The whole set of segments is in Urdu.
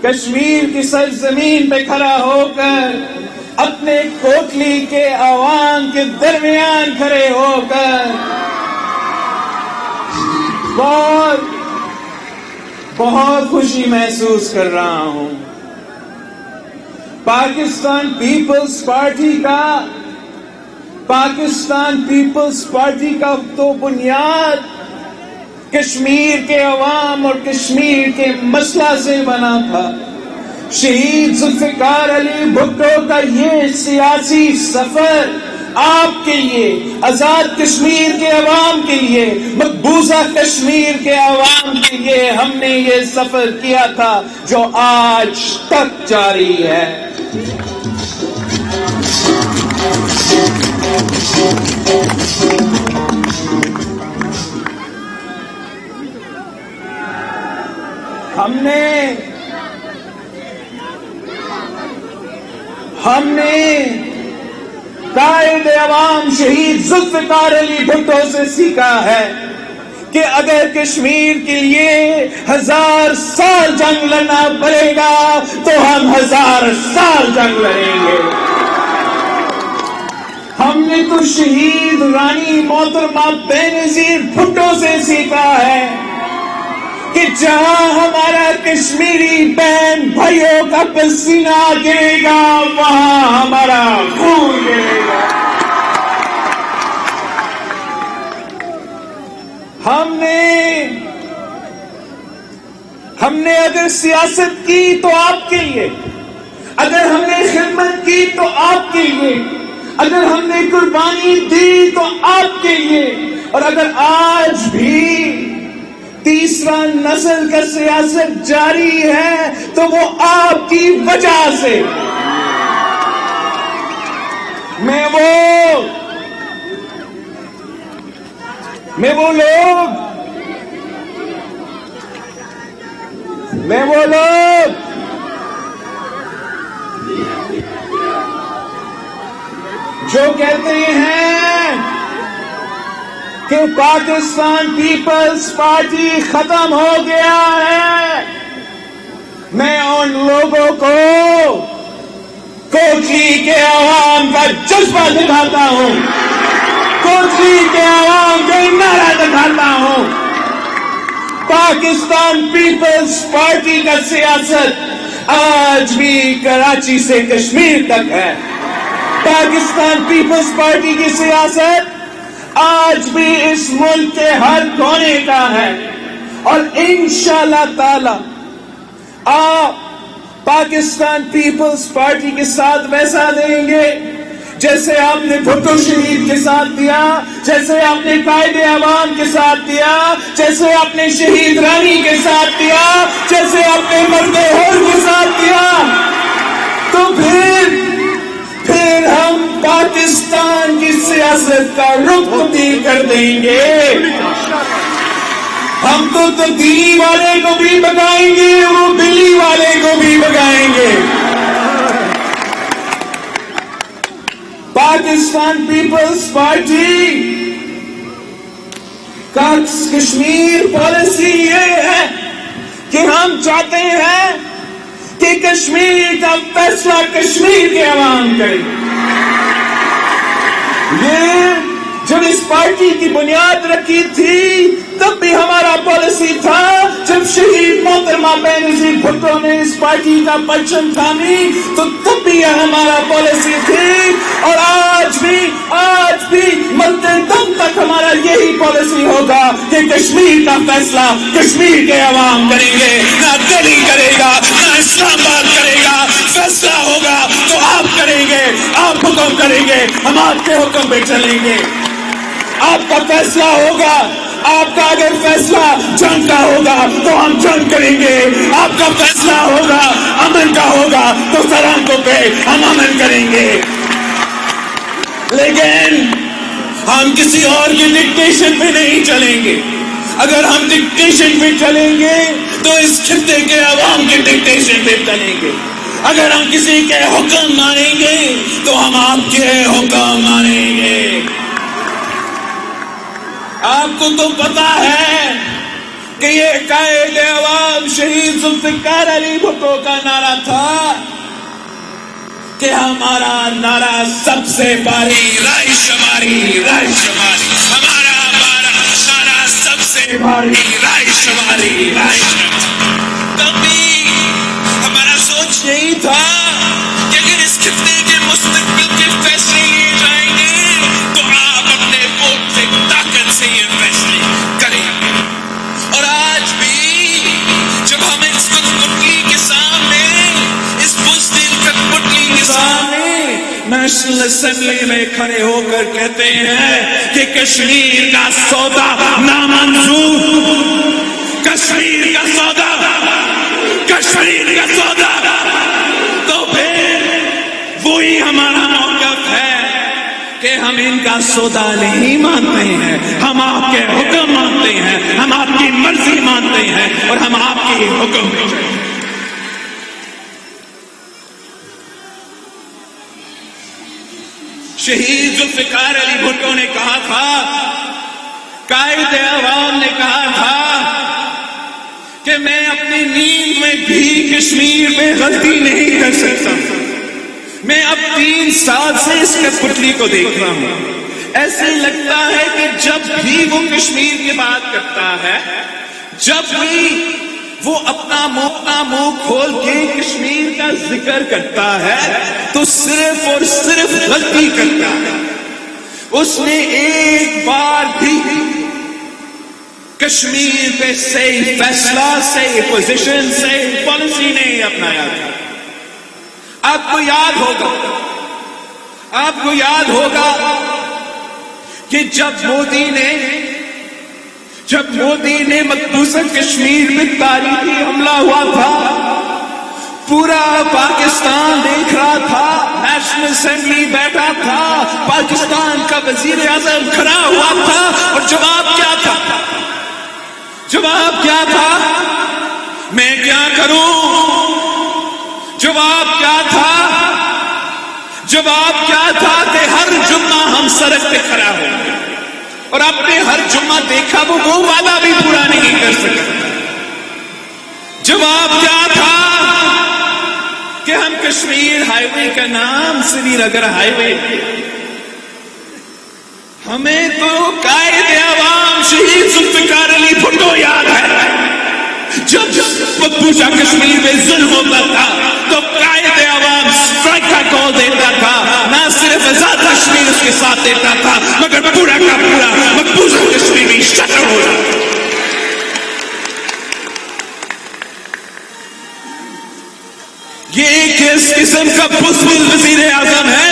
کشمیر کی سرزمین پہ کھڑا ہو کر اپنے کوٹلی کے عوام کے درمیان کھڑے ہو کر بہت خوشی محسوس کر رہا ہوں. پاکستان پیپلز پارٹی کا تو بنیاد کشمیر کے عوام اور کشمیر کے مسئلہ سے بنا تھا. شہید ذوالفقار علی بھٹو کا یہ سیاسی سفر آپ کے لیے، آزاد کشمیر کے عوام کے لیے، مقبوضہ کشمیر کے عوام کے لیے ہم نے یہ سفر کیا تھا جو آج تک جاری ہے. ہم نے قائد عوام شہید ذوالفقار علی بھٹو سے سیکھا ہے کہ اگر کشمیر کے لیے 1000 سال جنگ لڑنا پڑے گا تو ہم 1000 سال جنگ لڑیں گے. ہم نے تو شہید رانی محترمہ بینظیر بھٹو سے سیکھا ہے کہ جہاں ہمارا کشمیری بہن بھائیوں کا پسینہ گرے گا وہاں ہمارا خون گرے گا. ہم نے اگر سیاست کی تو آپ کے لیے، اگر ہم نے خدمت کی تو آپ کے لیے، اگر ہم نے قربانی دی تو آپ کے لیے، اور اگر آج بھی تیسرا نسل کا سیاست جاری ہے تو وہ آپ کی وجہ سے. میں وہ لوگ جو کہتے ہیں کہ پاکستان پیپلز پارٹی ختم ہو گیا ہے، میں ان لوگوں کو کوٹلی کے عوام کا جذبہ دکھاتا ہوں، کوٹلی کے عوام کا نعرہ دکھاتا ہوں. پاکستان پیپلز پارٹی کا سیاست آج بھی کراچی سے کشمیر تک ہے. پاکستان پیپلز پارٹی کی سیاست آج بھی اس ملک کے ہر کونے کا ہے، اور انشاءاللہ تعالی آپ پاکستان پیپلز پارٹی کے ساتھ ویسا دیں گے جیسے آپ نے بھٹو شہید کے ساتھ دیا، جیسے آپ نے قائد عوام کے ساتھ دیا، جیسے آپ نے شہید رانی کے ساتھ دیا، جیسے آپ نے مرد ہور کے ساتھ دیا. تو پھر ہم پاکستان کی سیاست کا رخ تبدیل کر دیں گے. ہم تو تبدیلی والے کو بھی بگائیں گے، وہ بلی والے کو بھی بگائیں گے. پاکستان پیپلز پارٹی کا کشمیر پالیسی یہ ہے کہ ہم چاہتے ہیں کہ کشمیر کا فیصلہ کشمیر کے عوام کرے. یہ جب اس پارٹی کی بنیاد رکھی تھی تب بھی ہمارا پالیسی تھا. جب شہید محترمہ بینظیر بھٹو نے اس پارٹی کا پرچم تھامی تو تب بھی یہ ہمارا پالیسی تھی، اور آج بھی مرتے دم تک ہمارا یہی پالیسی ہوگا کہ کشمیر کا فیصلہ کشمیر کے عوام کریں گے. نہ دہلی کرے گا، نہ اسلام آباد کرے گا. فیصلہ ہوگا تو آپ کریں گے، آپ حکم کریں گے، ہم آپ کے حکم پہ چلیں گے. آپ کا فیصلہ ہوگا، آپ کا اگر فیصلہ جنگ کا ہوگا تو ہم جنگ کریں گے. آپ کا فیصلہ ہوگا امن کا ہوگا تو سرحدوں پہ ہم امن کریں گے. لیکن ہم کسی اور کی ڈکٹیشن پہ نہیں چلیں گے. اگر ہم ڈکٹیشن پہ چلیں گے تو اس خطے کے عوام کی ڈکٹیشن پہ چلیں گے. اگر ہم کسی کے حکم مانیں گے تو ہم آپ کے حکم مانیں گے. آپ کو تو پتا ہے کہ یہ قائد عوام شہید ذوالفقار علی بھٹو کا نعرہ تھا کہ ہمارا نعرہ سب سے بھاری رائے شماری، رائے شماری، ہمارا نعرہ سب سے بھاری رائے شماری، رائے شماری۔ کبھی ہمارا سوچ یہی تھا کہ اگر اس خطے کے مستقبل کے فیصلے لیے جائیں گے تو آپ اپنے ووٹ سے طاقت سے یہ فیصلے کریں گے۔ اور آج بھی جب ہم اس کٹپٹلی کے سامنے، اس بزدل کٹپٹلی کے سامنے نیشنل اسمبلی میں کھڑے ہو کر کہتے ہیں کہ کشمیر کا سودا نامنظور، کشمیر کا سودا، کشمیر کا سودا، تو پھر وہی ہمارا موقف ہے کہ ہم ان کا سودا نہیں مانتے ہیں، ہم آپ کے حکم مانتے ہیں، ہم آپ کی مرضی مانتے ہیں اور ہم آپ کے حکم پہ چلیں۔ شہید ذوالفقار علی بھٹو نے کہا تھا، قائد عوام نے کہا تھا کہ میں اپنی نیند میں بھی کشمیر میں غلطی نہیں کر سکتا۔ میں اب 3 سال سے اس کٹپٹلی کو دیکھ رہا ہوں، ایسے لگتا ہے کہ جب بھی وہ کشمیر کی بات کرتا ہے، جب بھی وہ اپنا منہ کھول کے کشمیر کا ذکر کرتا ہے تو صرف اور صرف غلطی کرتا ہے۔ اس نے ایک بار بھی کشمیر پہ صحیح فیصلہ، صحیح پوزیشن، صحیح پالیسی نہیں اپنایا تھا۔ آپ کو یاد ہوگا کہ جب مودی نے مقبوضہ کشمیر میں تاریخی حملہ ہوا تھا، پورا پاکستان دیکھ رہا تھا، نیشنل اسمبلی بیٹھا تھا، پاکستان کا وزیر اعظم کھڑا ہوا تھا، اور جواب کیا تھا؟ جواب کیا تھا؟ میں کیا کروں؟ جواب کیا تھا؟ جواب کیا تھا کہ ہر جمعہ ہم سڑک پہ کھڑا ہوں گے، اور آپ نے ہر جمعہ دیکھا وہ وعدہ بھی پورا نہیں کر سکا۔ جواب کیا تھا کہ ہم کشمیر ہائی وے کا نام سری نگر ہائی وے۔ ہمیں تو قائد عوام شہید ذوالفقار علی بھٹو یاد ہے۔ جب مقبوضہ کشمیر میں ظلم ہوتا تھا تو قائد عوام اسٹرائک کا کال دیتا تھا، نہ صرف آزاد کشمیر اس کے ساتھ دیتا تھا مگر پورا کا پورا مقبوضہ کشمیر میں شٹر ہو جاتا۔ یہ کس قسم کا بزدل وزیر اعظم ہے؟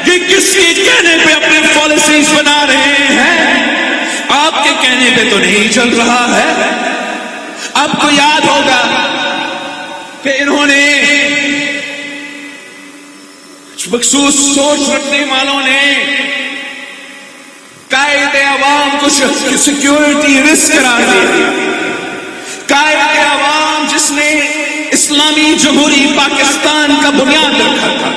یہ کس کے کہنے پہ اپنے پالیسیز بنا رہے ہیں؟ آپ کے کہنے پہ تو نہیں چل رہا ہے۔ آپ کو یاد ہوگا کہ انہوں نے مخصوص سوچ رکھنے والوں نے قائد عوام کو سیکیورٹی رسک قرار دیا۔ قائد عوام جس نے اسلامی جمہوری پاکستان کا بنیاد رکھا تھا،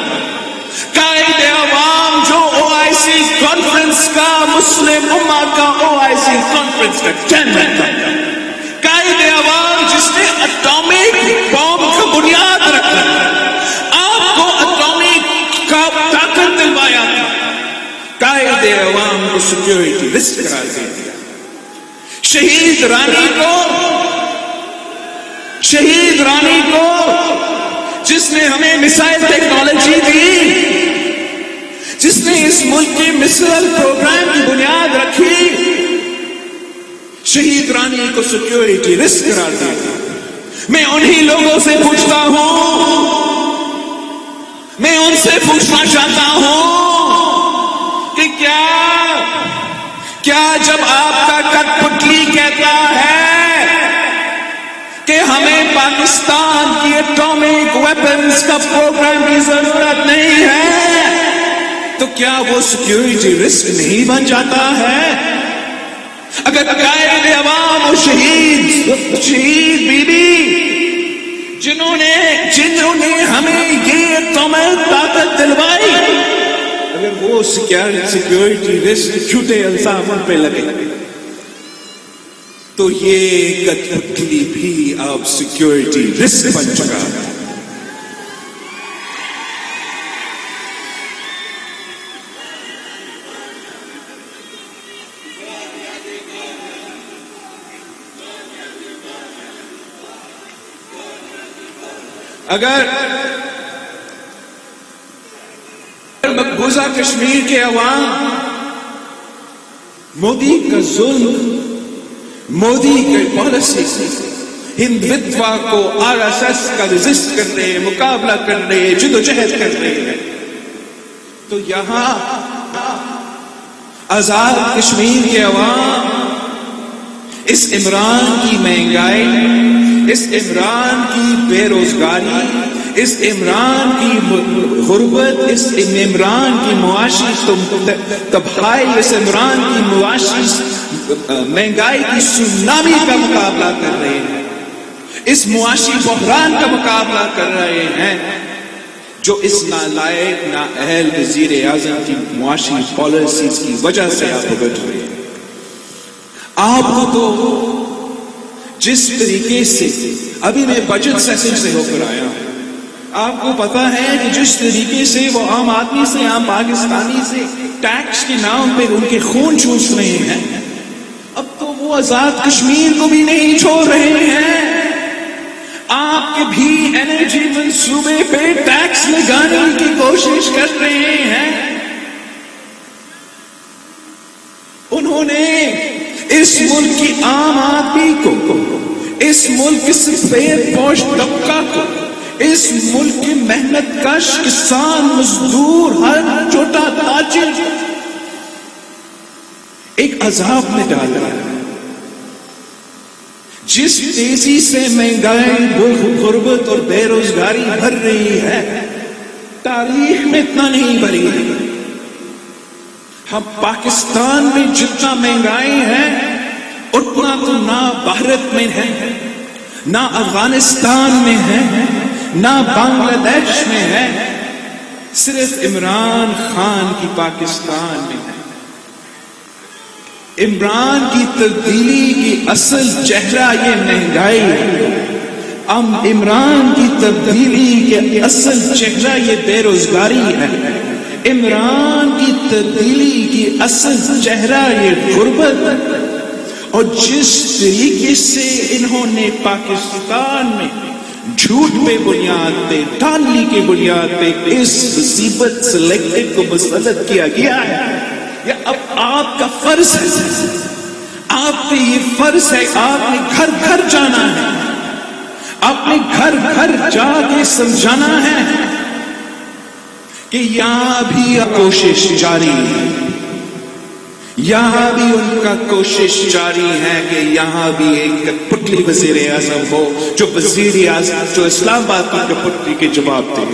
قائد عوام جو OIC کانفرنس کا، مسلم امہ کا OIC کانفرنس کا چیئرمین تھا، قائد عوام جس نے اٹامک بم کا بنیاد رکھا، آپ کو اٹامک کا طاقت دلوایا تھا، قائد عوام کو سیکیورٹی رسک قرار دیا۔ شہید رانی کو جس نے ہمیں میزائل ٹیکنالوجی دی، جس نے اس ملک کے مسائل پروگرام کی بنیاد رکھی، شہید رانی کو سیکیورٹی رسک قرار دیا۔ میں انہی لوگوں سے پوچھتا ہوں، میں ان سے پوچھنا چاہتا ہوں کہ کیا جب آپ کا کٹپٹلی کہتا ہے کہ ہمیں پاکستان کی ایٹامک ویپنز کا پروگرام کی ضرورت نہیں ہے، تو کیا وہ سیکیورٹی رسک نہیں بن جاتا ہے؟ اگر قائد عوام اور شہید بیوی جنہوں نے ہمیں یہ ایٹامک طاقت دلوائی، اگر وہ سیکیورٹی رسک جھوٹے الزاموں پہ لگے تو یہ کٹپٹلی بھی اب سیکیورٹی رسک بن چکا ہے. اگر مقبوضہ کشمیر کے عوام مودی کا ظلم، مودی کی پالیسی، ہندوتوا کو آر ایس ایس کا ریزسٹ کر رہے ہیں، مقابلہ کر رہے ہیں، جدوجہد کر رہے ہیں، تو یہاں آزاد کشمیر کے عوام اس عمران کی مہنگائی، اس عمران کی بے روزگاری، اس عمران کی غربت، اس عمران کی معاشی تباہی، اس عمران کی معاشی مہنگائی کی سونامی کا مقابلہ کر رہے ہیں، اس معاشی بحران کا مقابلہ کر رہے ہیں جو اس نالائق نااہل وزیر اعظم کی معاشی پالیسیز کی وجہ سے آپ بھگت ہوئے. آپ کو تو جس طریقے سے ابھی میں بجٹ سیشن سے ہو کر آیا ہوں، آپ کو پتا ہے کہ جس طریقے سے وہ عام آدمی سے، عام پاکستانی سے ٹیکس کے نام پہ ان کے خون چوس رہے ہیں، اب تو وہ آزاد کشمیر کو بھی نہیں چھوڑ رہے ہیں. آپ کے بھی انرجی منصوبے پہ ٹیکس لگانے کی کوشش کر رہے ہیں. انہوں نے اس ملک کی عام آدمی کو، اس ملک کے سفید پوش طبقہ کو، اس ملک کے محنت کش کسان، مزدور، ہر چھوٹا تاجر ایک عذاب میں ڈالا ہے. جس تیزی سے مہنگائی، غربت اور بے روزگاری بڑھ رہی ہے، تاریخ میں اتنا نہیں بڑھی ہے. ہم پاکستان میں جتنا مہنگائی ہے اتنا تو نہ بھارت میں ہے، نہ افغانستان میں ہے، نہ بنگلہ دیش میں ہے، صرف عمران خان کی پاکستان میں ہے. عمران کی تبدیلی کی اصل چہرہ یہ مہنگائی ہے. عمران کی تبدیلی کے اصل چہرہ یہ بے روزگاری ہے. عمران کی تبدیلی کی اصل چہرہ یہ غربت ہے. اور جس طریقے سے انہوں نے پاکستان میں جھوٹ پہ بنیاد پہ، ٹالی کے بنیاد پہ اس مصیبت سلیکٹڈ کو مسلط کیا گیا ہے، یہ اب آپ کا فرض ہے، آپ پہ یہ فرض ہے، آپ نے گھر گھر جانا ہے، آپ نے گھر گھر جا کے سمجھانا ہے کہ یہاں بھی کوشش جاری ہے، یہاں بھی ان کا کوشش جاری ہے کہ یہاں بھی ایک کٹپٹلی وزیر اعظم ہو جو وزیر اعظم جو اسلام آباد کی کٹپٹلی کے جواب دے.